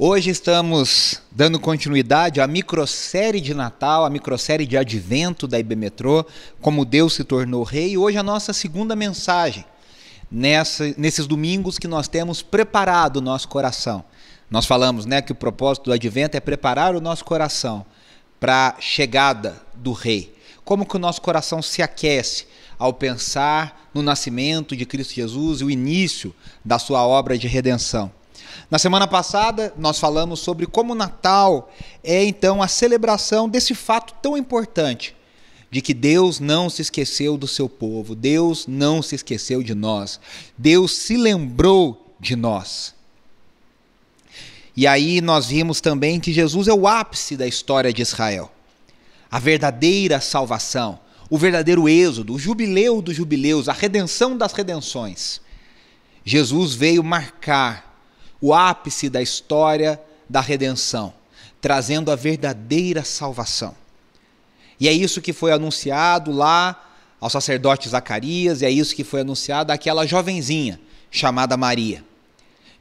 Hoje estamos dando continuidade à microsérie de Natal, à microsérie de Advento da IB Metrô, como Deus se tornou rei. E hoje a nossa segunda mensagem, nesses domingos que nós temos preparado o nosso coração. Nós falamos que o propósito do Advento é preparar o nosso coração para a chegada do rei. Como que o nosso coração se aquece ao pensar no nascimento de Cristo Jesus e o início da sua obra de redenção. Na semana passada, nós falamos sobre como o Natal é, então, a celebração desse fato tão importante, de que Deus não se esqueceu do seu povo, Deus não se esqueceu de nós, Deus se lembrou de nós. E aí nós vimos também que Jesus é o ápice da história de Israel, a verdadeira salvação, o verdadeiro êxodo, o jubileu dos jubileus, a redenção das redenções. Jesus veio marcar o ápice da história da redenção, trazendo a verdadeira salvação. E é isso que foi anunciado lá ao sacerdote Zacarias, e é isso que foi anunciado àquela jovenzinha chamada Maria,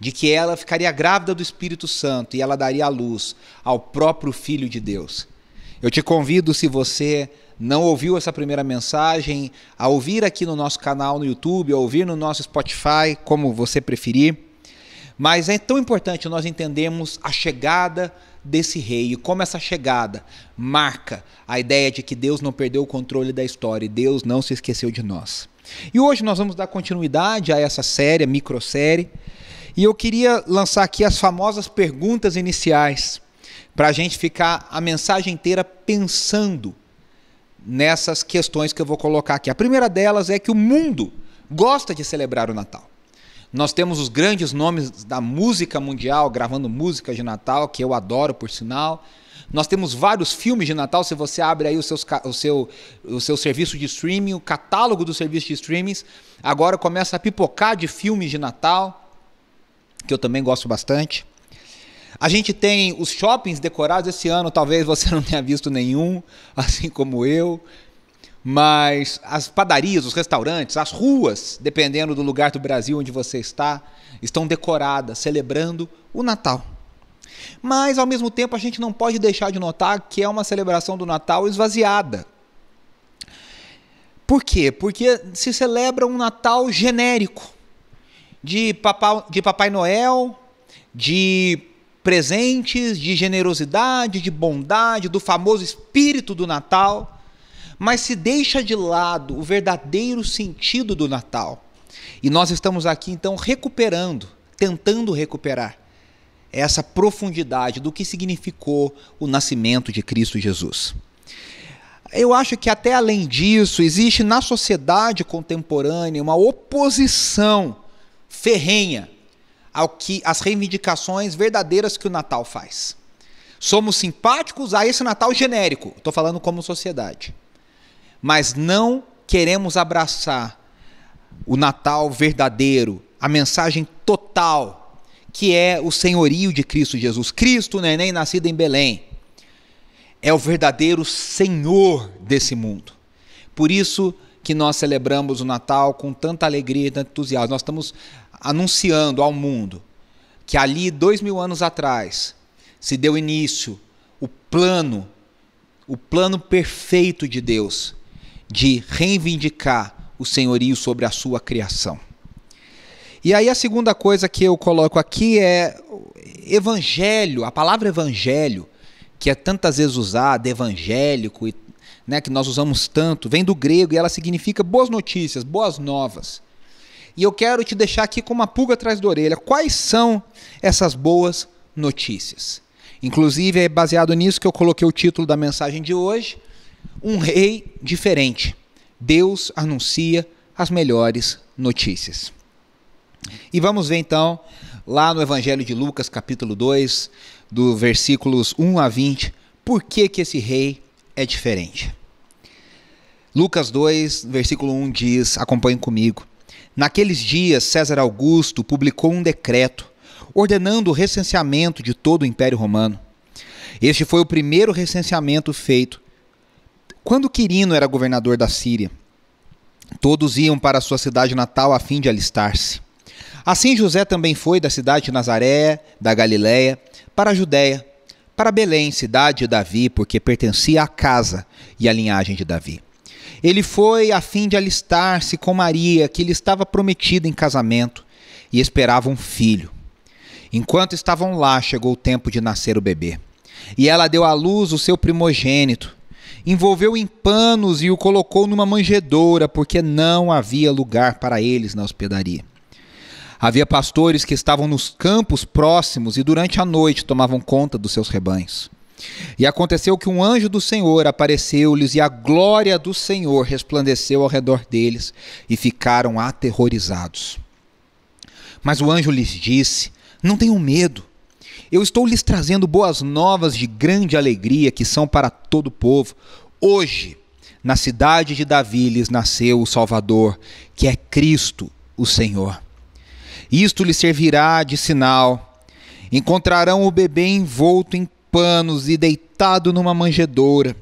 de que ela ficaria grávida do Espírito Santo e ela daria à luz ao próprio Filho de Deus. Eu te convido, se você não ouviu essa primeira mensagem, a ouvir aqui no nosso canal no YouTube, a ouvir no nosso Spotify, como você preferir. Mas é tão importante nós entendermos a chegada desse rei e como essa chegada marca a ideia de que Deus não perdeu o controle da história e Deus não se esqueceu de nós. E hoje nós vamos dar continuidade a essa série, a microsérie, e eu queria lançar aqui as famosas perguntas iniciais para a gente ficar a mensagem inteira pensando nessas questões que eu vou colocar aqui. A primeira delas é que o mundo gosta de celebrar o Natal. Nós temos os grandes nomes da música mundial gravando música de Natal, que eu adoro, por sinal. Nós temos vários filmes de Natal. Se você abre aí o seu serviço de streaming, o catálogo do serviço de streaming, agora começa a pipocar de filmes de Natal, que eu também gosto bastante. A gente tem os shoppings decorados. Esse ano talvez você não tenha visto nenhum, assim como eu. Mas as padarias, os restaurantes, as ruas, dependendo do lugar do Brasil onde você está, estão decoradas, celebrando o Natal. Mas, ao mesmo tempo, a gente não pode deixar de notar que é uma celebração do Natal esvaziada. Por quê? Porque se celebra um Natal genérico, de Papai Noel, de presentes, de generosidade, de bondade, do famoso espírito do Natal. Mas se deixa de lado o verdadeiro sentido do Natal. E nós estamos aqui, então, tentando recuperar essa profundidade do que significou o nascimento de Cristo Jesus. Eu acho que até além disso, existe na sociedade contemporânea uma oposição ferrenha às reivindicações verdadeiras que o Natal faz. Somos simpáticos a esse Natal genérico, estou falando como sociedade. Mas não queremos abraçar o Natal verdadeiro, a mensagem total, que é o senhorio de Cristo Jesus. Cristo, o neném nascido em Belém, é o verdadeiro Senhor desse mundo. Por isso que nós celebramos o Natal com tanta alegria e tanto entusiasmo. Nós estamos anunciando ao mundo que ali, 2000 anos atrás, se deu início o plano perfeito de Deus, de reivindicar o senhorio sobre a sua criação. E aí a segunda coisa que eu coloco aqui é evangelho, a palavra evangelho, que é tantas vezes usada, evangélico, que nós usamos tanto, vem do grego e ela significa boas notícias, boas novas. E eu quero te deixar aqui com uma pulga atrás da orelha. Quais são essas boas notícias? Inclusive é baseado nisso que eu coloquei o título da mensagem de hoje, um rei diferente. Deus anuncia as melhores notícias. E vamos ver então, lá no Evangelho de Lucas, capítulo 2, do versículos 1 a 20, por que esse rei é diferente. Lucas 2, versículo 1 diz, acompanhem comigo: Naqueles dias, César Augusto publicou um decreto ordenando o recenseamento de todo o Império Romano. Este foi o primeiro recenseamento feito quando Quirino era governador da Síria. Todos iam para sua cidade natal a fim de alistar-se. Assim José também foi da cidade de Nazaré, da Galiléia, para a Judéia, para Belém, cidade de Davi, porque pertencia à casa e à linhagem de Davi. Ele foi a fim de alistar-se com Maria, que lhe estava prometida em casamento, e esperava um filho. Enquanto estavam lá, chegou o tempo de nascer o bebê. E ela deu à luz o seu primogênito, envolveu em panos e o colocou numa manjedoura, porque não havia lugar para eles na hospedaria. Havia pastores que estavam nos campos próximos e durante a noite tomavam conta dos seus rebanhos. E aconteceu que um anjo do Senhor apareceu-lhes e a glória do Senhor resplandeceu ao redor deles e ficaram aterrorizados. Mas o anjo lhes disse: não tenham medo. Eu estou lhes trazendo boas novas de grande alegria que são para todo o povo. Hoje, na cidade de Davi, lhes nasceu o Salvador, que é Cristo, o Senhor. Isto lhes servirá de sinal. Encontrarão o bebê envolto em panos e deitado numa manjedoura.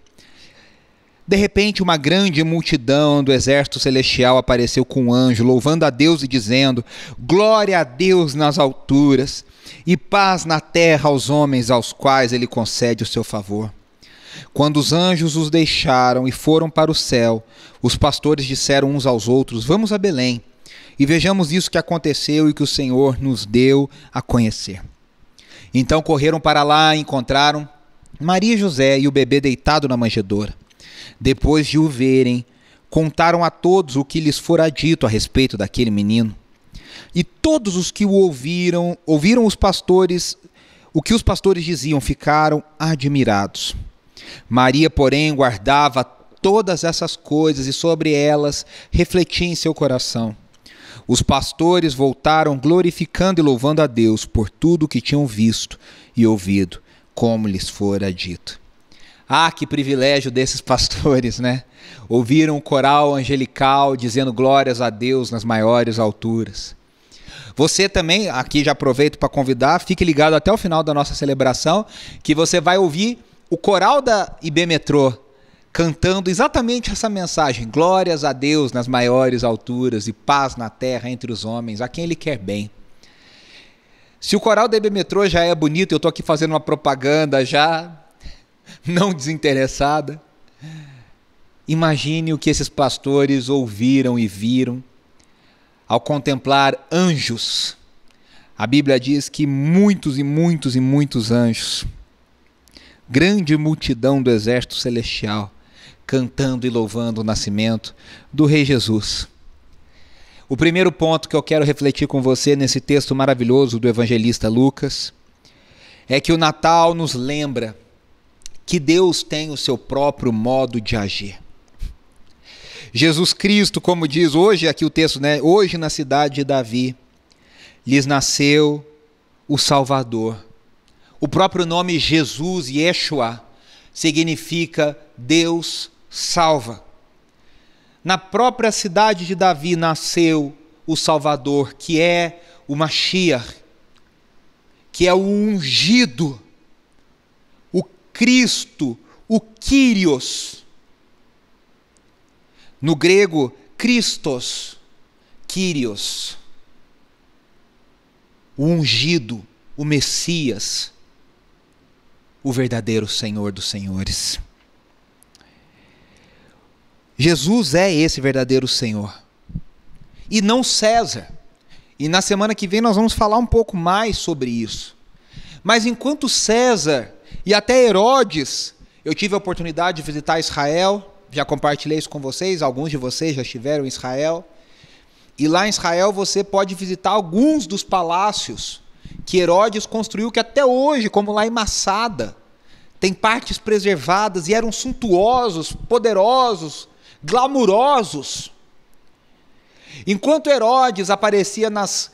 De repente, uma grande multidão do exército celestial apareceu com um anjo, louvando a Deus e dizendo: glória a Deus nas alturas e paz na terra aos homens aos quais ele concede o seu favor. Quando os anjos os deixaram e foram para o céu, os pastores disseram uns aos outros: vamos a Belém e vejamos isso que aconteceu e que o Senhor nos deu a conhecer. Então correram para lá e encontraram Maria e José e o bebê deitado na manjedoura. Depois de o verem, contaram a todos o que lhes fora dito a respeito daquele menino. E todos os que o ouviram os pastores, o que os pastores diziam, ficaram admirados. Maria, porém, guardava todas essas coisas e sobre elas refletia em seu coração. Os pastores voltaram glorificando e louvando a Deus por tudo o que tinham visto e ouvido, como lhes fora dito. Ah, que privilégio desses pastores, né? Ouviram o coral angelical dizendo glórias a Deus nas maiores alturas. Você também, aqui já aproveito para convidar, fique ligado até o final da nossa celebração, que você vai ouvir o coral da IB Metrô cantando exatamente essa mensagem: glórias a Deus nas maiores alturas e paz na terra entre os homens, a quem Ele quer bem. Se o coral da IB Metrô já é bonito, eu estou aqui fazendo uma propaganda já não desinteressada, imagine o que esses pastores ouviram e viram ao contemplar anjos. A Bíblia diz que muitos e muitos e muitos anjos, grande multidão do exército celestial, cantando e louvando o nascimento do Rei Jesus. O primeiro ponto que eu quero refletir com você nesse texto maravilhoso do evangelista Lucas é que o Natal nos lembra que Deus tem o seu próprio modo de agir. Jesus Cristo, como diz hoje aqui o texto, né? Hoje na cidade de Davi lhes nasceu o Salvador. O próprio nome Jesus, Yeshua, significa Deus salva. Na própria cidade de Davi nasceu o Salvador, que é o Mashiach, que é o ungido, o Cristo, o Kyrios. No grego, Christos, Kyrios, o ungido, o Messias, o verdadeiro Senhor dos Senhores. Jesus é esse verdadeiro Senhor, e não César. E na semana que vem nós vamos falar um pouco mais sobre isso. Mas enquanto César e até Herodes, eu tive a oportunidade de visitar Israel, já compartilhei isso com vocês, alguns de vocês já estiveram em Israel. E lá em Israel você pode visitar alguns dos palácios que Herodes construiu, que até hoje, como lá em Massada, tem partes preservadas e eram suntuosos, poderosos, glamurosos. Enquanto Herodes aparecia nas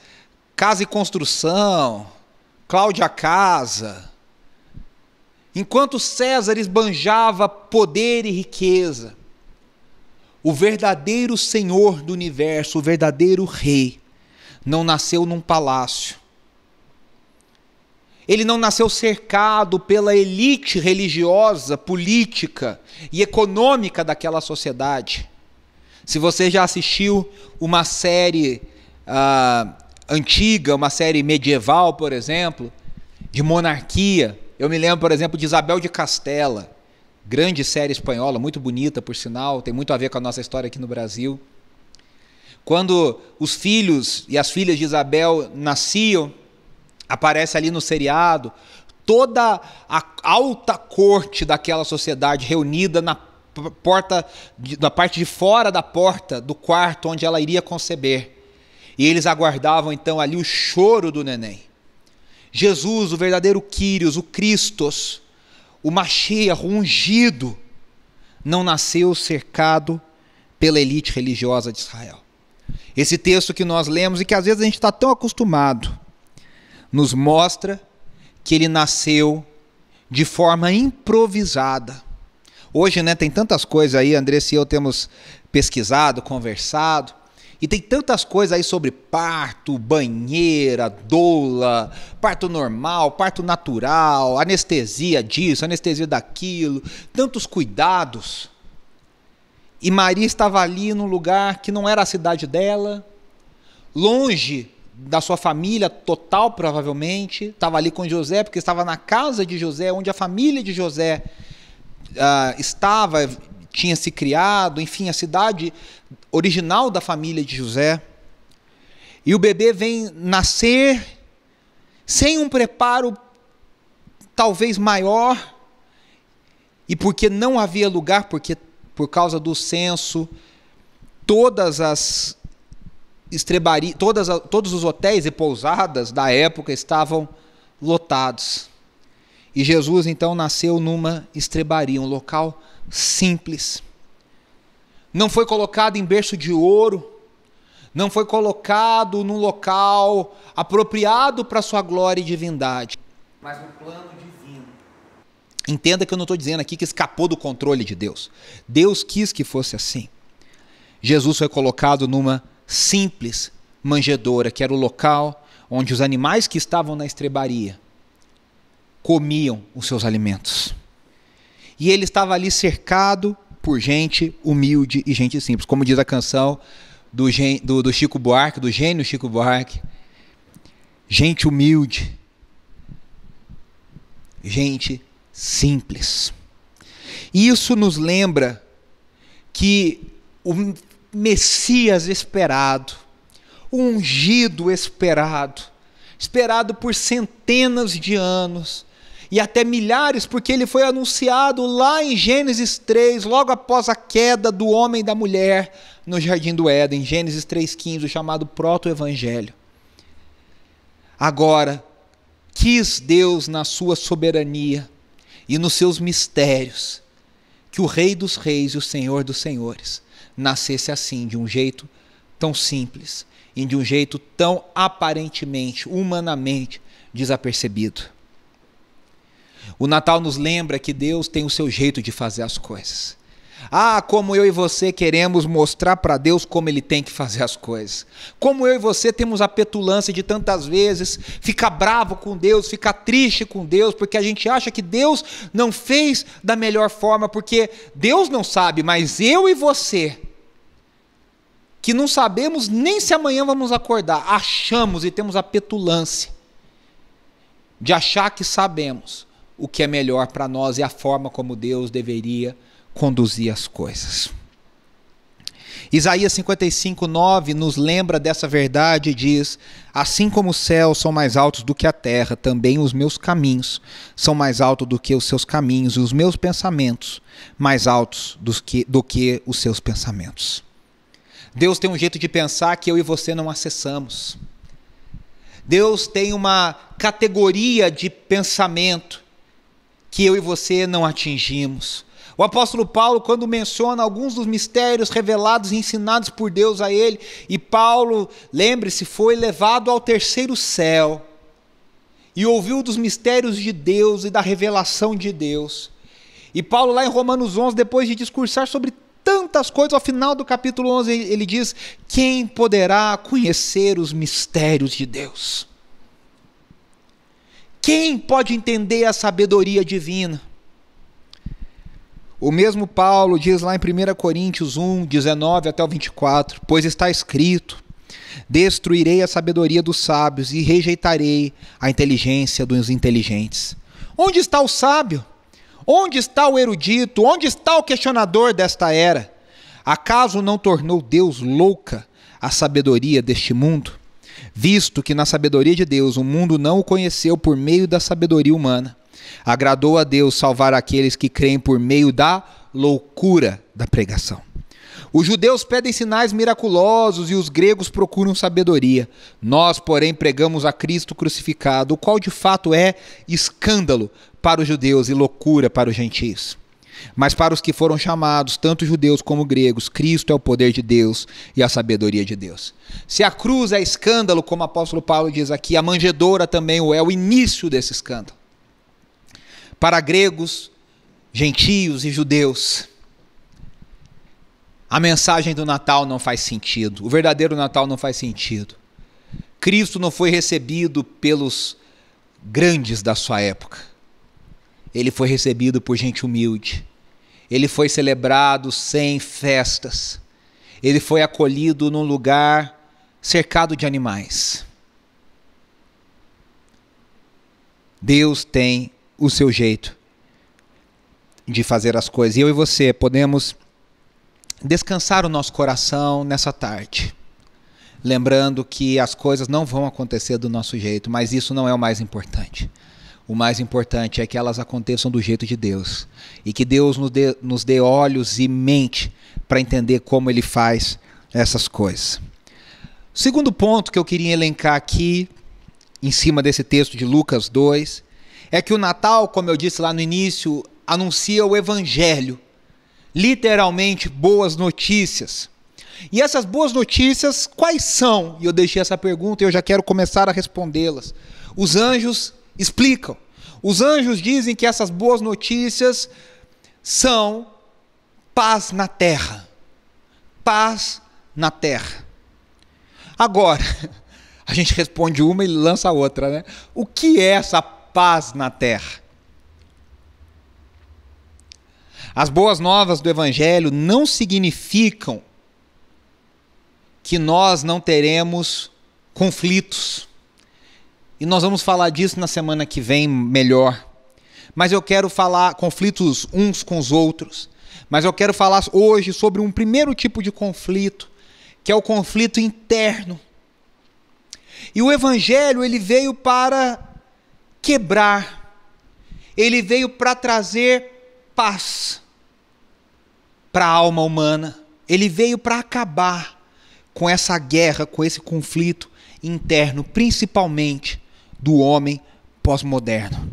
Casa e Construção, Cláudia Casa, enquanto César esbanjava poder e riqueza, o verdadeiro Senhor do universo, o verdadeiro Rei, não nasceu num palácio. Ele não nasceu cercado pela elite religiosa, política e econômica daquela sociedade. Se você já assistiu uma série antiga, uma série medieval, por exemplo, de monarquia. Eu me lembro, por exemplo, de Isabel de Castela, grande série espanhola, muito bonita, por sinal, tem muito a ver com a nossa história aqui no Brasil. Quando os filhos e as filhas de Isabel nasciam, aparece ali no seriado, toda a alta corte daquela sociedade reunida na parte de fora da porta do quarto onde ela iria conceber. E eles aguardavam então ali o choro do neném. Jesus, o verdadeiro Quírios, o Cristos, o Mashiach, o ungido, não nasceu cercado pela elite religiosa de Israel. Esse texto que nós lemos e que às vezes a gente está tão acostumado, nos mostra que ele nasceu de forma improvisada. Hoje, né, tem tantas coisas aí, Andressa e eu temos pesquisado, conversado, e tem tantas coisas aí sobre parto, banheira, doula, parto normal, parto natural, anestesia disso, anestesia daquilo, tantos cuidados. E Maria estava ali num lugar que não era a cidade dela, longe da sua família total, provavelmente. Estava ali com José, porque estava na casa de José, onde a família de José tinha se criado, enfim, a cidade original da família de José. E o bebê vem nascer sem um preparo talvez maior, e porque não havia lugar, porque por causa do censo, todos os hotéis e pousadas da época estavam lotados. E Jesus então nasceu numa estrebaria, um local simples. Não foi colocado em berço de ouro, não foi colocado num local apropriado para sua glória e divindade, mas no plano divino. Entenda que eu não estou dizendo aqui que escapou do controle de Deus. Deus quis que fosse assim. Jesus foi colocado numa simples manjedoura, que era o local onde os animais que estavam na estrebaria comiam os seus alimentos. E ele estava ali cercado por gente humilde e gente simples. Como diz a canção do Chico Buarque, do gênio Chico Buarque, gente humilde, gente simples. Isso nos lembra que o Messias esperado, o ungido esperado por centenas de anos e até milhares, porque ele foi anunciado lá em Gênesis 3, logo após a queda do homem e da mulher no Jardim do Éden, Gênesis 3,15, o chamado proto-evangelho. Agora, quis Deus na sua soberania e nos seus mistérios que o Rei dos Reis e o Senhor dos Senhores nascesse assim, de um jeito tão simples e de um jeito tão aparentemente, humanamente desapercebido. O Natal nos lembra que Deus tem o seu jeito de fazer as coisas. Como eu e você queremos mostrar para Deus como Ele tem que fazer as coisas. Como eu e você temos a petulância de tantas vezes ficar bravo com Deus, ficar triste com Deus, porque a gente acha que Deus não fez da melhor forma, porque Deus não sabe, mas eu e você, que não sabemos nem se amanhã vamos acordar, achamos e temos a petulância de achar que sabemos o que é melhor para nós e a forma como Deus deveria conduzir as coisas. Isaías 55:9 nos lembra dessa verdade e diz: assim como os céus são mais altos do que a terra, também os meus caminhos são mais altos do que os seus caminhos, e os meus pensamentos mais altos do que os seus pensamentos. Deus tem um jeito de pensar que eu e você não acessamos. Deus tem uma categoria de pensamento que eu e você não atingimos. O apóstolo Paulo, quando menciona alguns dos mistérios revelados e ensinados por Deus a ele, e Paulo, lembre-se, foi levado ao terceiro céu e ouviu dos mistérios de Deus e da revelação de Deus. E Paulo, lá em Romanos 11, depois de discursar sobre tantas coisas, ao final do capítulo 11, ele diz: quem poderá conhecer os mistérios de Deus? Quem pode entender a sabedoria divina? O mesmo Paulo diz lá em 1 Coríntios 1, 19 até o 24, pois está escrito: Destruirei a sabedoria dos sábios e rejeitarei a inteligência dos inteligentes. Onde está o sábio? Onde está o erudito? Onde está o questionador desta era? Acaso não tornou Deus louca a sabedoria deste mundo? Visto que na sabedoria de Deus o mundo não o conheceu por meio da sabedoria humana, agradou a Deus salvar aqueles que creem por meio da loucura da pregação. Os judeus pedem sinais miraculosos e os gregos procuram sabedoria. Nós, porém, pregamos a Cristo crucificado, o qual de fato é escândalo para os judeus e loucura para os gentios. Mas para os que foram chamados, tanto judeus como gregos, Cristo é o poder de Deus e a sabedoria de Deus. Se a cruz é escândalo, como o apóstolo Paulo diz aqui, a manjedoura também é o início desse escândalo. Para gregos, gentios e judeus, a mensagem do Natal não faz sentido. O verdadeiro Natal não faz sentido. Cristo não foi recebido pelos grandes da sua época. Ele foi recebido por gente humilde. Ele foi celebrado sem festas. Ele foi acolhido num lugar cercado de animais. Deus tem o seu jeito de fazer as coisas. E eu e você podemos descansar o nosso coração nessa tarde, lembrando que as coisas não vão acontecer do nosso jeito, mas isso não é o mais importante. O mais importante é que elas aconteçam do jeito de Deus e que Deus nos dê olhos e mente para entender como Ele faz essas coisas. O segundo ponto que eu queria elencar aqui, em cima desse texto de Lucas 2, é que o Natal, como eu disse lá no início, anuncia o Evangelho. Literalmente, boas notícias. E essas boas notícias, quais são? E eu deixei essa pergunta e eu já quero começar a respondê-las. Os anjos explicam. Os anjos dizem que essas boas notícias são paz na terra. Paz na terra. Agora, a gente responde uma e lança a outra, né? O que é essa paz na terra? As boas novas do Evangelho não significam que nós não teremos conflitos. E nós vamos falar disso na semana que vem melhor. Mas eu quero falar conflitos uns com os outros. Mas eu quero falar hoje sobre um primeiro tipo de conflito, que é o conflito interno. E o Evangelho, ele veio para quebrar. Ele veio para trazer paz para a alma humana. Ele veio para acabar com essa guerra, com esse conflito interno, principalmente do homem pós-moderno.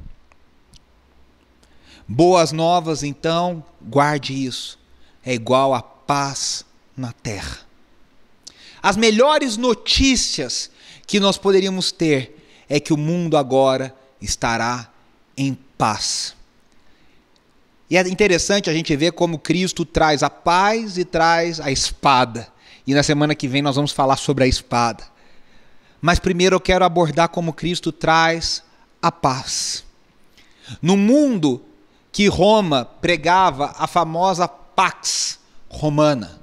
Boas novas, então, guarde isso, é igual a paz na terra. As melhores notícias que nós poderíamos ter é que o mundo agora estará em paz. E é interessante a gente ver como Cristo traz a paz e traz a espada. E na semana que vem nós vamos falar sobre a espada. Mas primeiro eu quero abordar como Cristo traz a paz. No mundo que Roma pregava a famosa Pax Romana,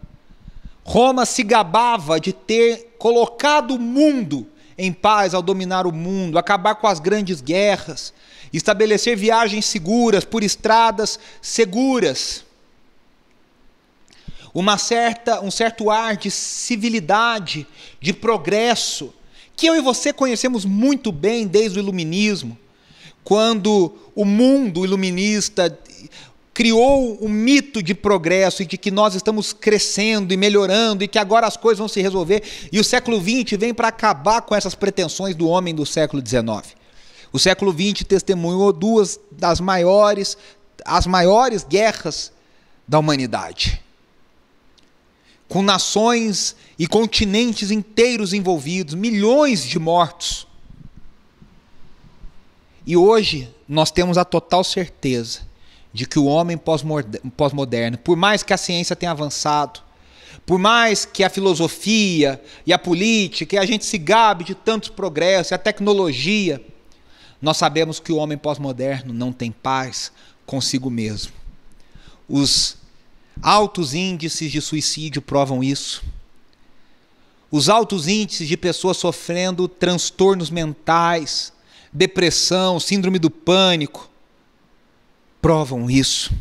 Roma se gabava de ter colocado o mundo em paz ao dominar o mundo, acabar com as grandes guerras, estabelecer viagens seguras por estradas seguras. Um certo ar de civilidade, de progresso, que eu e você conhecemos muito bem desde o iluminismo, quando o mundo iluminista criou um mito de progresso e de que nós estamos crescendo e melhorando e que agora as coisas vão se resolver. E o século XX vem para acabar com essas pretensões do homem do século XIX. O século XX testemunhou as maiores guerras da humanidade, com nações e continentes inteiros envolvidos, milhões de mortos. E hoje nós temos a total certeza de que o homem pós-moderno, por mais que a ciência tenha avançado, por mais que a filosofia e a política, e a gente se gabe de tantos progressos, e a tecnologia, nós sabemos que o homem pós-moderno não tem paz consigo mesmo. Os altos índices de suicídio provam isso. Os altos índices de pessoas sofrendo transtornos mentais, depressão, síndrome do pânico, provam isso.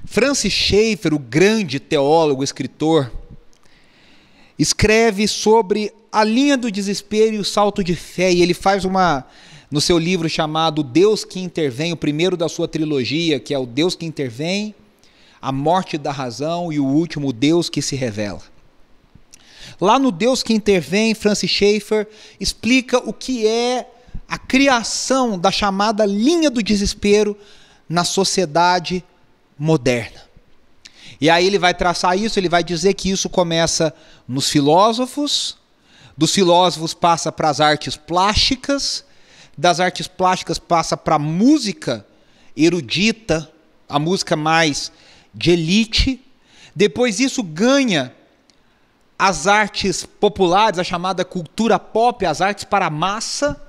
Francis Schaeffer, o grande teólogo, escritor, escreve sobre a linha do desespero e o salto de fé, e ele faz no seu livro chamado Deus que Intervém, o primeiro da sua trilogia, que é o Deus que Intervém, a Morte da Razão e o último, o Deus que se Revela. Lá no Deus que Intervém, Francis Schaeffer explica o que é a criação da chamada linha do desespero na sociedade moderna. E aí ele vai traçar isso, ele vai dizer que isso começa nos filósofos, dos filósofos passa para as artes plásticas, das artes plásticas passa para a música erudita, a música mais de elite, depois isso ganha as artes populares, a chamada cultura pop, as artes para a massa,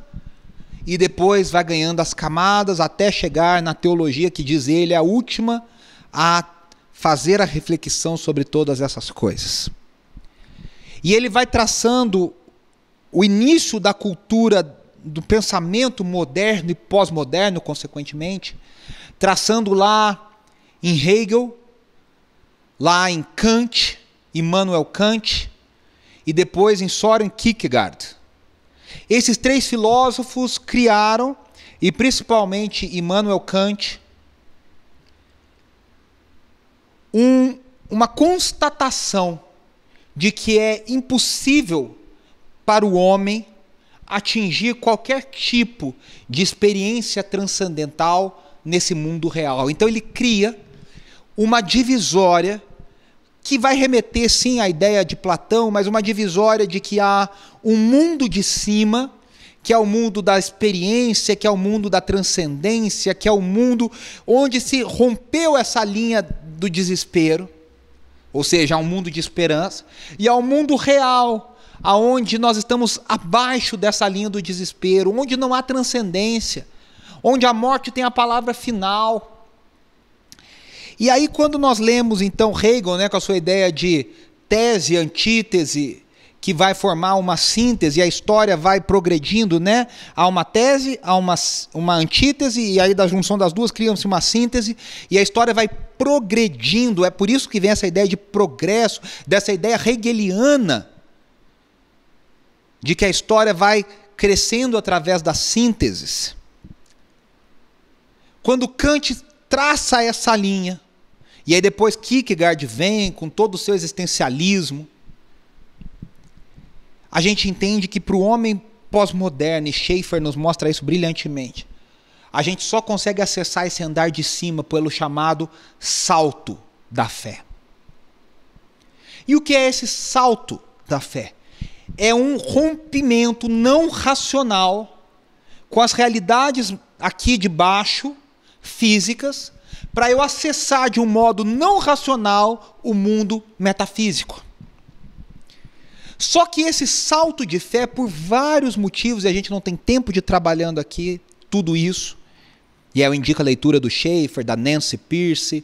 e depois vai ganhando as camadas até chegar na teologia, que diz ele, a última a fazer a reflexão sobre todas essas coisas. E ele vai traçando o início da cultura, do pensamento moderno e pós-moderno, consequentemente, traçando lá em Hegel, lá em Kant, Immanuel Kant, e depois em Søren Kierkegaard. Esses três filósofos criaram, e principalmente Immanuel Kant, uma constatação de que é impossível para o homem atingir qualquer tipo de experiência transcendental nesse mundo real. Então ele cria uma divisória que vai remeter sim à ideia de Platão, mas uma divisória de que há um mundo de cima, que é o mundo da experiência, que é o mundo da transcendência, que é o mundo onde se rompeu essa linha do desespero, ou seja, há um mundo de esperança, e há um mundo real, aonde nós estamos abaixo dessa linha do desespero, onde não há transcendência, onde a morte tem a palavra final. E aí quando nós lemos então Hegel, com a sua ideia de tese, antítese, que vai formar uma síntese, e a história vai progredindo, há uma tese, há uma antítese, e aí da junção das duas cria-se uma síntese, e a história vai progredindo. É por isso que vem essa ideia de progresso, dessa ideia hegeliana, de que a história vai crescendo através das sínteses. Quando Kant traça essa linha, e aí depois Kierkegaard vem com todo o seu existencialismo, a gente entende que para o homem pós-moderno, e Schaeffer nos mostra isso brilhantemente, a gente só consegue acessar esse andar de cima pelo chamado salto da fé. E o que é esse salto da fé? É um rompimento não racional com as realidades aqui de baixo, físicas, para eu acessar de um modo não racional o mundo metafísico. Só que esse salto de fé, por vários motivos, e a gente não tem tempo de ir trabalhando aqui tudo isso, e eu indico a leitura do Schaeffer, da Nancy Pearce,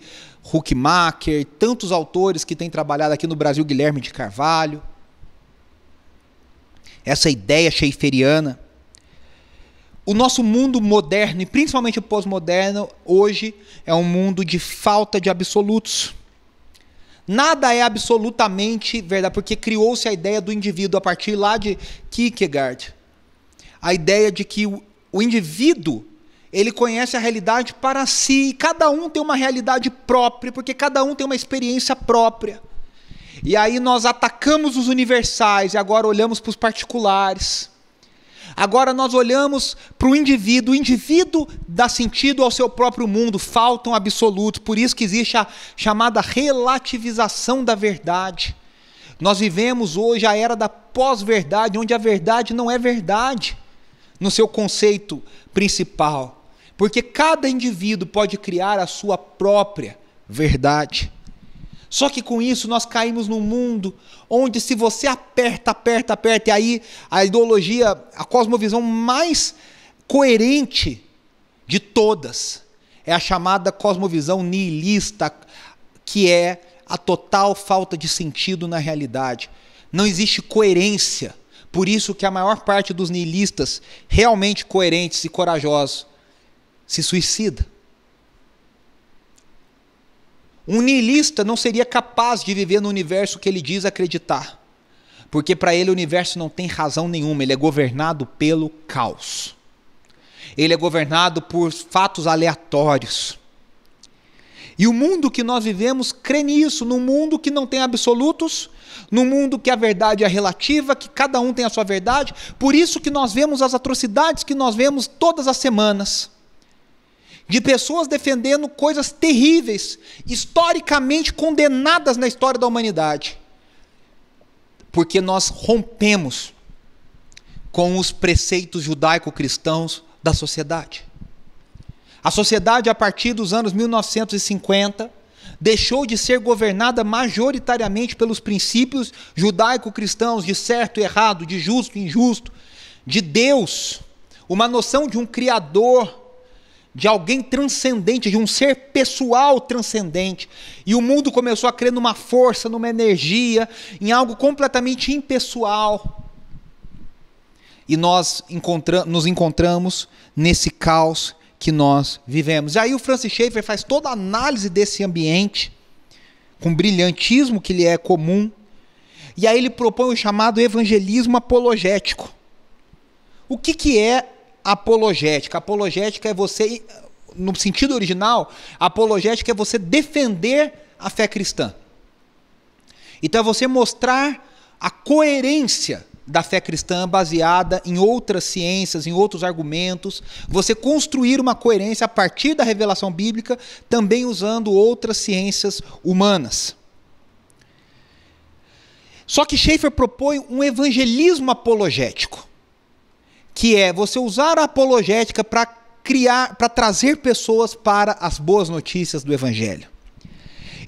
Huckmacher, tantos autores que têm trabalhado aqui no Brasil, Guilherme de Carvalho, essa ideia schaefferiana. O nosso mundo moderno, e principalmente o pós-moderno, hoje é um mundo de falta de absolutos. Nada é absolutamente verdade, porque criou-se a ideia do indivíduo a partir lá de Kierkegaard. A ideia de que o indivíduo, ele conhece a realidade para si, e cada um tem uma realidade própria, porque cada um tem uma experiência própria. E aí nós atacamos os universais, e agora olhamos para os particulares. Agora nós olhamos para o indivíduo dá sentido ao seu próprio mundo, faltam absolutos, por isso que existe a chamada relativização da verdade. Nós vivemos hoje a era da pós-verdade, onde a verdade não é verdade, no seu conceito principal, porque cada indivíduo pode criar a sua própria verdade. Só que com isso nós caímos num mundo onde se você aperta, e aí a ideologia, a cosmovisão mais coerente de todas é a chamada cosmovisão nihilista, que é a total falta de sentido na realidade. Não existe coerência. Por isso que a maior parte dos niilistas, realmente coerentes e corajosos, se suicida. Um niilista não seria capaz de viver no universo que ele diz acreditar. Porque para ele o universo não tem razão nenhuma, ele é governado pelo caos. Ele é governado por fatos aleatórios. E o mundo que nós vivemos crê nisso, num mundo que não tem absolutos, num mundo que a verdade é relativa, que cada um tem a sua verdade. Por isso que nós vemos as atrocidades que nós vemos todas as semanas. De pessoas defendendo coisas terríveis, historicamente condenadas na história da humanidade. Porque nós rompemos com os preceitos judaico-cristãos da sociedade. A sociedade, a partir dos anos 1950, deixou de ser governada majoritariamente pelos princípios judaico-cristãos de certo e errado, de justo e injusto, de Deus, uma noção de um Criador, de alguém transcendente, de um ser pessoal transcendente. E o mundo começou a crer numa força, numa energia, em algo completamente impessoal. E nós nos encontramos nesse caos que nós vivemos. E aí o Francis Schaeffer faz toda a análise desse ambiente, com brilhantismo que lhe é comum, e aí ele propõe o chamado evangelismo apologético. O que é apologética? Apologética é você, no sentido original, apologética é você defender a fé cristã. Então é você mostrar a coerência da fé cristã baseada em outras ciências, em outros argumentos, você construir uma coerência a partir da revelação bíblica, também usando outras ciências humanas. Só que Schaeffer propõe um evangelismo apologético, que é você usar a apologética para trazer pessoas para as boas notícias do evangelho.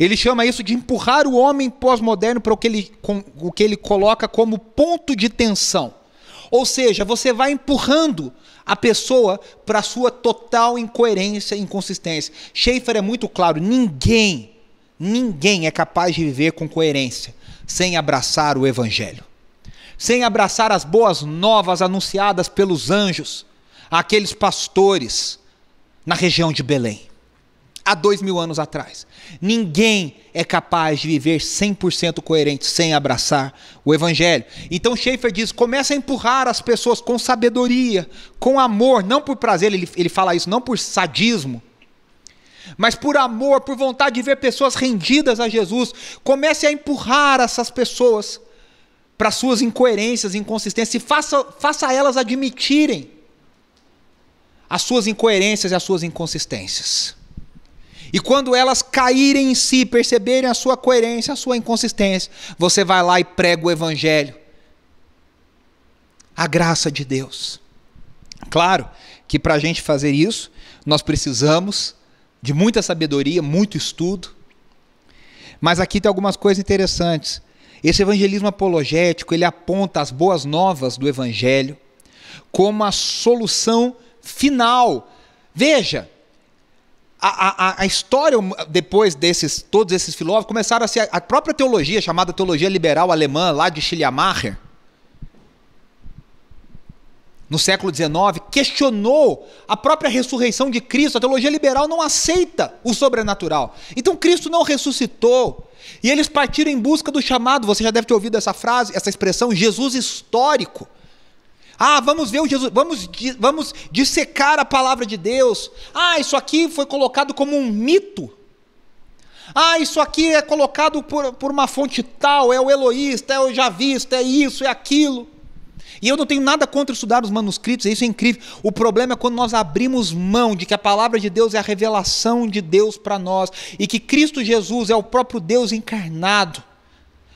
Ele chama isso de empurrar o homem pós-moderno para o que ele coloca como ponto de tensão. Ou seja, você vai empurrando a pessoa para a sua total incoerência e inconsistência. Schaeffer é muito claro, ninguém é capaz de viver com coerência sem abraçar o evangelho. Sem abraçar as boas novas anunciadas pelos anjos, àqueles pastores na região de Belém. Há 2000 anos atrás. Ninguém é capaz de viver 100% coerente sem abraçar o evangelho. Então Schaeffer diz, começa a empurrar as pessoas com sabedoria, com amor, não por prazer, ele fala isso, não por sadismo, mas por amor, por vontade de ver pessoas rendidas a Jesus. Comece a empurrar essas pessoas para suas incoerências, inconsistências, e faça elas admitirem as suas incoerências e as suas inconsistências. E quando elas caírem em si, perceberem a sua coerência, a sua inconsistência, você vai lá e prega o evangelho. A graça de Deus. Claro que para a gente fazer isso, nós precisamos de muita sabedoria, muito estudo. Mas aqui tem algumas coisas interessantes. Esse evangelismo apologético, ele aponta as boas novas do evangelho como a solução final. Veja, a história, depois todos esses filósofos, começaram a ser a própria teologia, chamada teologia liberal alemã, lá de Schleiermacher, no século XIX, questionou a própria ressurreição de Cristo. A teologia liberal não aceita o sobrenatural. Então Cristo não ressuscitou. E eles partiram em busca do chamado, você já deve ter ouvido essa frase, essa expressão, Jesus histórico. Vamos ver o Jesus, vamos dissecar a palavra de Deus. Isso aqui foi colocado como um mito. Isso aqui é colocado por uma fonte tal, é o eloísta, é o javista, é isso, é aquilo. E eu não tenho nada contra estudar os manuscritos, isso é incrível. O problema é quando nós abrimos mão de que a palavra de Deus é a revelação de Deus para nós, e que Cristo Jesus é o próprio Deus encarnado,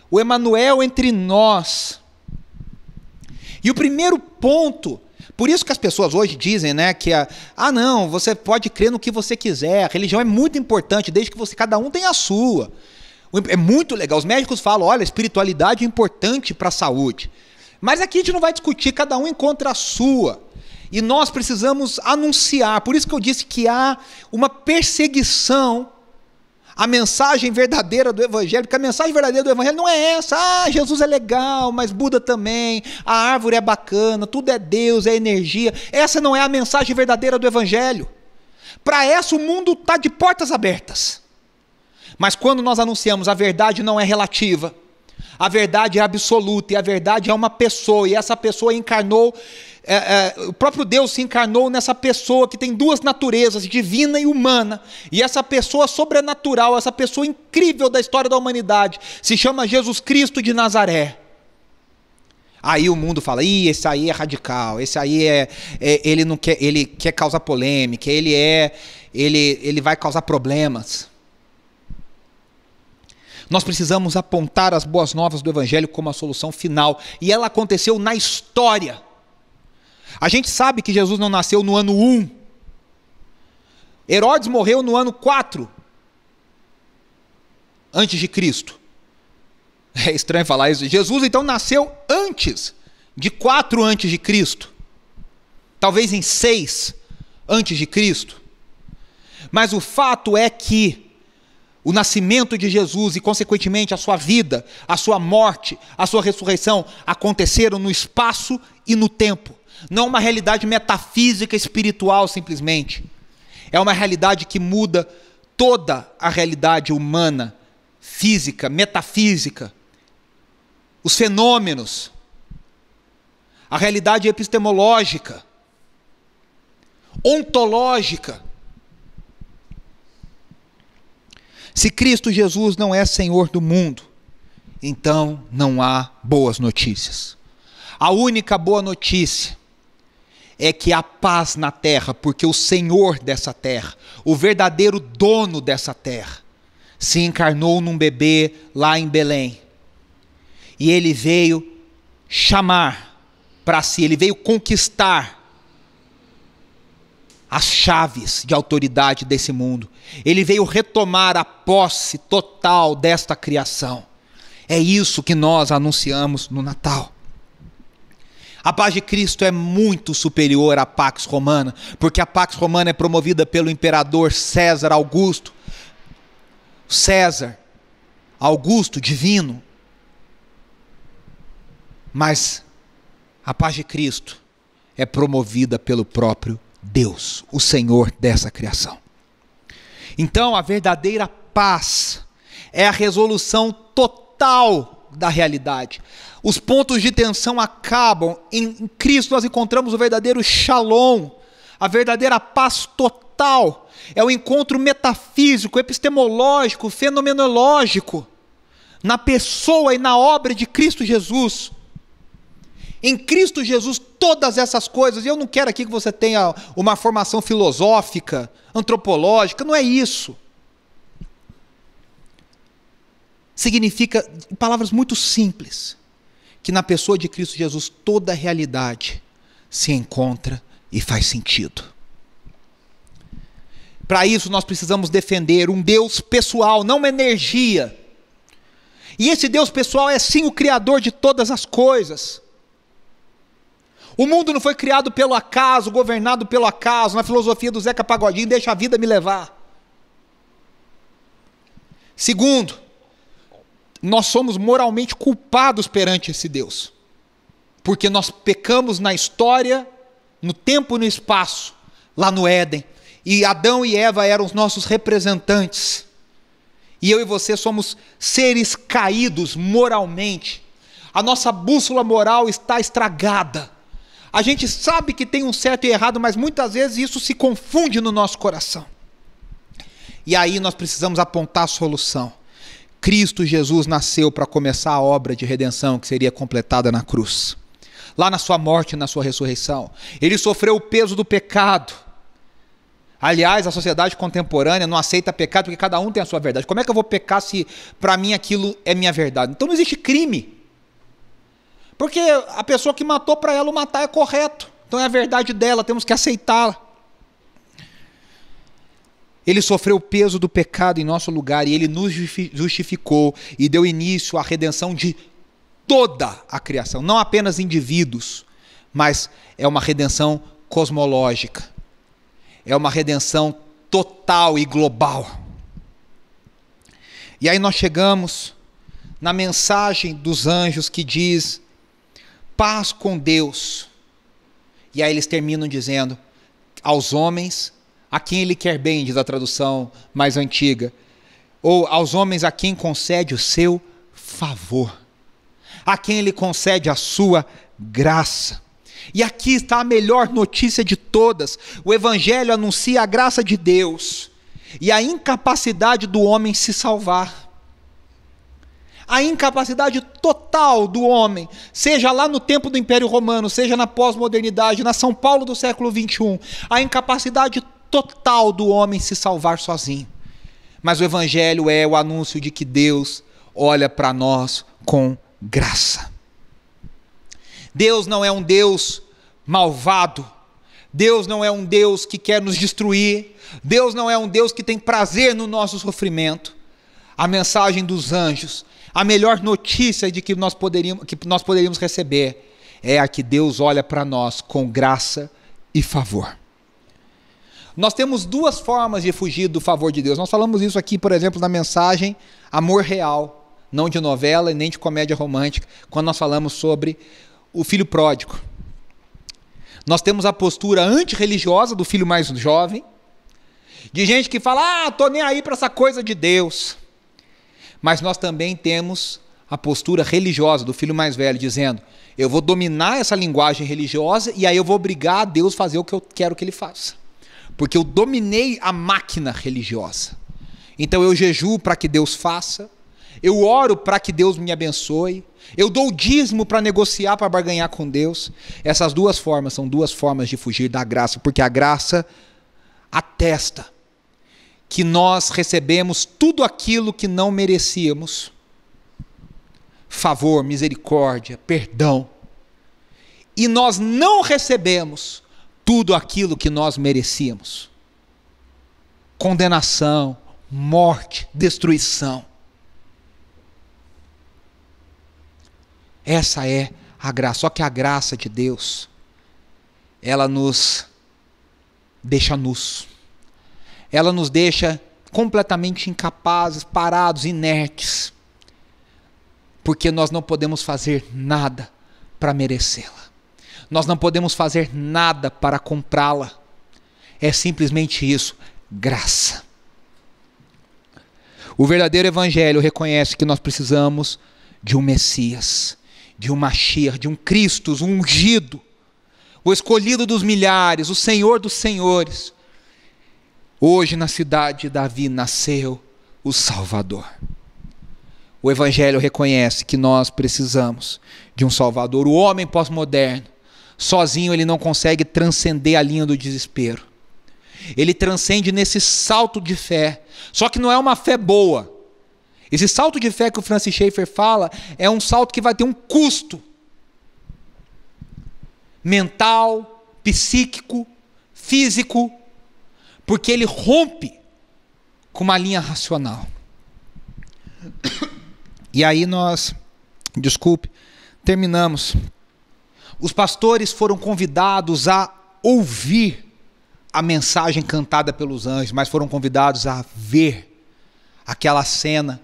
o Emanuel entre nós. E o primeiro ponto, por isso que as pessoas hoje dizem, né, que não, você pode crer no que você quiser, a religião é muito importante, desde que cada um tenha a sua. É muito legal, os médicos falam, olha, a espiritualidade é importante para a saúde. Mas aqui a gente não vai discutir, cada um encontra a sua. E nós precisamos anunciar, por isso que eu disse que há uma perseguição a mensagem verdadeira do Evangelho, porque a mensagem verdadeira do Evangelho não é essa, Jesus é legal, mas Buda também, a árvore é bacana, tudo é Deus, é energia. Essa não é a mensagem verdadeira do Evangelho. Para essa o mundo está de portas abertas. Mas quando nós anunciamos a verdade não é relativa, a verdade é absoluta, e a verdade é uma pessoa, e essa pessoa encarnou, o próprio Deus se encarnou nessa pessoa que tem duas naturezas, divina e humana, e essa pessoa sobrenatural, essa pessoa incrível da história da humanidade, se chama Jesus Cristo de Nazaré. Aí o mundo fala, esse aí é radical, esse aí ele não quer, ele quer causar polêmica, ele vai causar problemas. Nós precisamos apontar as boas novas do Evangelho como a solução final, e ela aconteceu na história. A gente sabe que Jesus não nasceu no ano 1. Herodes morreu no ano 4 antes de Cristo. É estranho falar isso. Jesus então nasceu antes de 4 antes de Cristo. Talvez em 6 antes de Cristo. Mas o fato é que o nascimento de Jesus e, consequentemente, a sua vida, a sua morte, a sua ressurreição aconteceram no espaço e no tempo. Não é uma realidade metafísica espiritual simplesmente. É uma realidade que muda toda a realidade humana, física, metafísica, os fenômenos, a realidade epistemológica, ontológica. Se Cristo Jesus não é Senhor do mundo, então não há boas notícias. A única boa notícia é que há paz na terra, porque o Senhor dessa terra, o verdadeiro dono dessa terra, se encarnou num bebê lá em Belém. E ele veio chamar para si, ele veio conquistar as chaves de autoridade desse mundo. Ele veio retomar a posse total desta criação. É isso que nós anunciamos no Natal. A paz de Cristo é muito superior à Pax Romana, porque a Pax Romana é promovida pelo imperador César Augusto. César Augusto, divino. Mas a paz de Cristo é promovida pelo próprio Deus, o Senhor dessa criação. Então, a verdadeira paz é a resolução total da realidade. Os pontos de tensão acabam. Em Cristo nós encontramos o verdadeiro shalom, a verdadeira paz total. É o encontro metafísico, epistemológico, fenomenológico, na pessoa e na obra de Cristo Jesus. Em Cristo Jesus, todas essas coisas, e eu não quero aqui que você tenha uma formação filosófica, antropológica, não é isso. Significa, em palavras muito simples, que na pessoa de Cristo Jesus toda a realidade se encontra e faz sentido. Para isso nós precisamos defender um Deus pessoal, não uma energia. E esse Deus pessoal é sim o Criador de todas as coisas. O mundo não foi criado pelo acaso, governado pelo acaso, na filosofia do Zeca Pagodinho, deixa a vida me levar. Segundo, nós somos moralmente culpados perante esse Deus, porque nós pecamos na história, no tempo e no espaço, lá no Éden, e Adão e Eva eram os nossos representantes, e eu e você somos seres caídos moralmente, a nossa bússola moral está estragada. A gente sabe que tem um certo e errado, mas muitas vezes isso se confunde no nosso coração. E aí nós precisamos apontar a solução. Cristo Jesus nasceu para começar a obra de redenção que seria completada na cruz. Lá na sua morte e na sua ressurreição. Ele sofreu o peso do pecado. Aliás, a sociedade contemporânea não aceita pecado porque cada um tem a sua verdade. Como é que eu vou pecar se para mim aquilo é minha verdade? Então não existe crime. Porque a pessoa que matou, para ela o matar é correto. Então é a verdade dela, temos que aceitá-la. Ele sofreu o peso do pecado em nosso lugar e ele nos justificou e deu início à redenção de toda a criação. Não apenas indivíduos, mas é uma redenção cosmológica. É uma redenção total e global. E aí nós chegamos na mensagem dos anjos que diz: paz com Deus. E aí eles terminam dizendo: aos homens a quem ele quer bem, diz a tradução mais antiga, ou aos homens a quem concede o seu favor, a quem ele concede a sua graça. E aqui está a melhor notícia de todas: o Evangelho anuncia a graça de Deus e a incapacidade do homem se salvar. A incapacidade total do homem, seja lá no tempo do Império Romano, seja na pós-modernidade, na São Paulo do século XXI, a incapacidade total do homem se salvar sozinho. Mas o Evangelho é o anúncio de que Deus olha para nós com graça. Deus não é um Deus malvado. Deus não é um Deus que quer nos destruir. Deus não é um Deus que tem prazer no nosso sofrimento. A mensagem dos anjos, a melhor notícia de que nós poderíamos receber é a que Deus olha para nós com graça e favor. Nós temos duas formas de fugir do favor de Deus. Nós falamos isso aqui, por exemplo, na mensagem Amor Real, não de novela e nem de comédia romântica, quando nós falamos sobre o filho pródigo. Nós temos a postura antirreligiosa do filho mais jovem, de gente que fala: tô nem aí para essa coisa de Deus. Mas nós também temos a postura religiosa do filho mais velho, dizendo: eu vou dominar essa linguagem religiosa e aí eu vou obrigar a Deus a fazer o que eu quero que ele faça, porque eu dominei a máquina religiosa. Então eu jejuo para que Deus faça, eu oro para que Deus me abençoe, eu dou o dízimo para negociar, para barganhar com Deus. Essas duas formas são duas formas de fugir da graça, porque a graça atesta que nós recebemos tudo aquilo que não merecíamos: favor, misericórdia, perdão. E nós não recebemos tudo aquilo que nós merecíamos: condenação, morte, destruição. Essa é a graça. Só que a graça de Deus, ela nos deixa nus. Ela nos deixa completamente incapazes, parados, inertes, porque nós não podemos fazer nada para merecê-la. Nós não podemos fazer nada para comprá-la. É simplesmente isso: graça. O verdadeiro evangelho reconhece que nós precisamos de um Messias, de um Mashiach, de um Cristo, um ungido, o escolhido dos milhares, o Senhor dos senhores. Hoje na cidade de Davi nasceu o Salvador. O Evangelho reconhece que nós precisamos de um Salvador. O homem pós-moderno, sozinho ele não consegue transcender a linha do desespero. Ele transcende nesse salto de fé. Só que não é uma fé boa. Esse salto de fé que o Francis Schaeffer fala é um salto que vai ter um custo mental, psíquico, físico, porque ele rompe com uma linha racional. E aí terminamos. Os pastores foram convidados a ouvir a mensagem cantada pelos anjos, mas foram convidados a ver aquela cena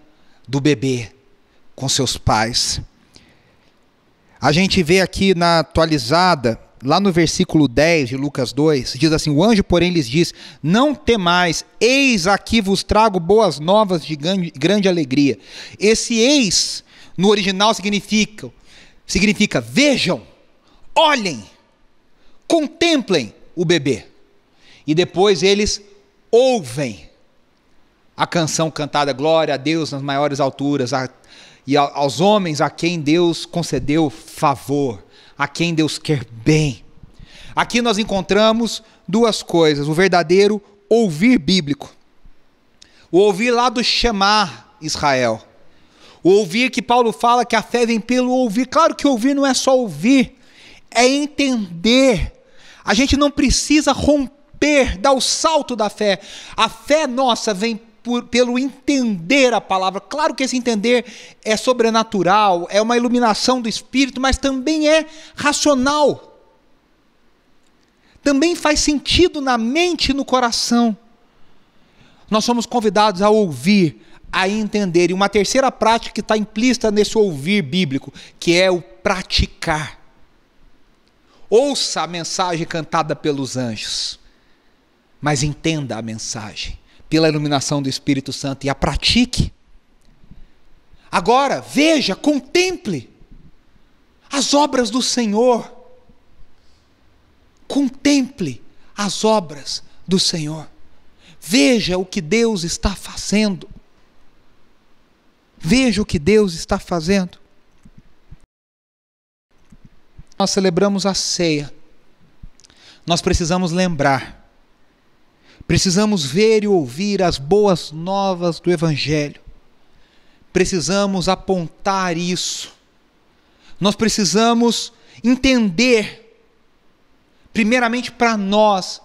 do bebê com seus pais. A gente vê aqui na atualizada, lá no versículo 10 de Lucas 2, diz assim: o anjo, porém, lhes diz: não temais, eis aqui vos trago boas novas de grande alegria. Esse eis, no original, significa vejam, olhem, contemplem o bebê. E depois eles ouvem a canção cantada: glória a Deus nas maiores alturas, e aos homens a quem Deus concedeu favor, a quem Deus quer bem. Aqui nós encontramos duas coisas: o verdadeiro ouvir bíblico, o ouvir lá do Shema Israel, o ouvir que Paulo fala que a fé vem pelo ouvir. Claro que ouvir não é só ouvir, é entender. A gente não precisa romper, dar o salto da fé. A fé nossa vem pelo entender a palavra. Claro que esse entender é sobrenatural, é uma iluminação do Espírito, mas também é racional. Também faz sentido na mente e no coração. Nós somos convidados a ouvir a entender. E uma terceira prática que está implícita nesse ouvir bíblico, que é o praticar. Ouça a mensagem cantada pelos anjos, mas entenda a mensagem pela iluminação do Espírito Santo e a pratique. Agora, veja, contemple as obras do Senhor. Contemple as obras do Senhor. Veja o que Deus está fazendo. Veja o que Deus está fazendo. Nós celebramos a ceia. Nós precisamos lembrar. Precisamos ver e ouvir as boas novas do Evangelho. Precisamos apontar isso. Nós precisamos entender, primeiramente para nós,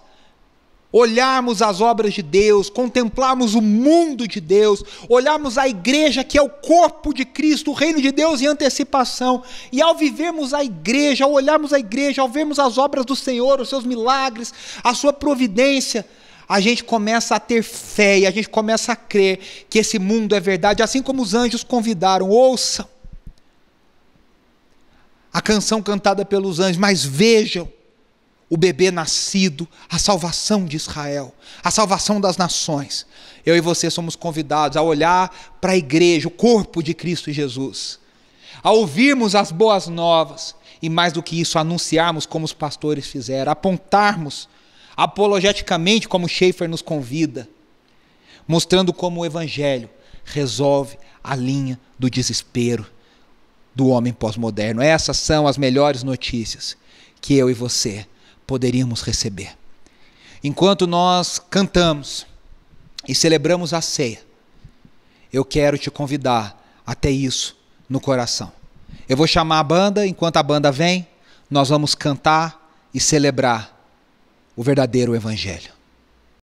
olharmos as obras de Deus, contemplarmos o mundo de Deus, olharmos a igreja que é o corpo de Cristo, o reino de Deus em antecipação, e ao vivermos a igreja, ao olharmos a igreja, ao vermos as obras do Senhor, os seus milagres, a sua providência, a gente começa a ter fé e a gente começa a crer que esse mundo é verdade, assim como os anjos convidaram. Ouçam a canção cantada pelos anjos, mas vejam o bebê nascido, a salvação de Israel, a salvação das nações. Eu e você somos convidados a olhar para a igreja, o corpo de Cristo Jesus, a ouvirmos as boas novas e, mais do que isso, anunciarmos como os pastores fizeram, apontarmos apologeticamente como Schaeffer nos convida, mostrando como o Evangelho resolve a linha do desespero do homem pós-moderno. Essas são as melhores notícias que eu e você poderíamos receber. Enquanto nós cantamos e celebramos a ceia, eu quero te convidar a ter isso no coração. Eu vou chamar a banda, enquanto a banda vem, nós vamos cantar e celebrar o verdadeiro Evangelho.